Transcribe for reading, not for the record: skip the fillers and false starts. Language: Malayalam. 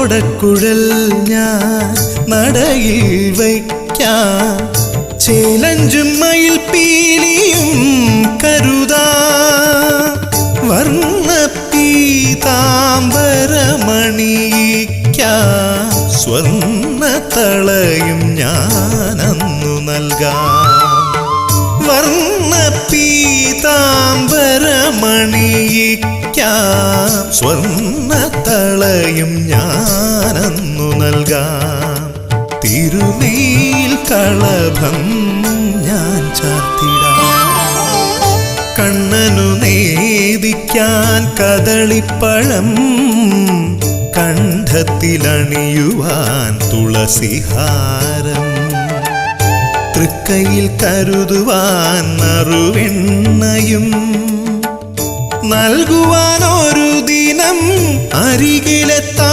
ഓടക്കുഴൽ ഞാൻ നടയിൽ വയ്ക്കാം, ചേലഞ്ചും മയിൽ പീലിയും കരുതാം. വർണ്ണപീതാംബരമണിയിക്കാം, സ്വർണ്ണത്തളയും ഞാനന്നു നൽകാം. വർണ്ണപീതാംബരമണിയിക്കാം, സ്വർണ്ണത്തളയും ഞാനന്നു നൽകാം. തിരുനെയിൽ കളഭം ഞാൻ ചാർത്തിടാം. കണ്ണനു നേദിക്കാൻ കദളിപ്പഴം, കണ്ഠത്തിലണിയുവാൻ തുളസിഹാരം, തൃക്കൈയിൽ കരുതുവാൻ നറുവെണ്ണയും, നൽകുവാൻ ഒരു ദിനം അരികിലെത്താൻ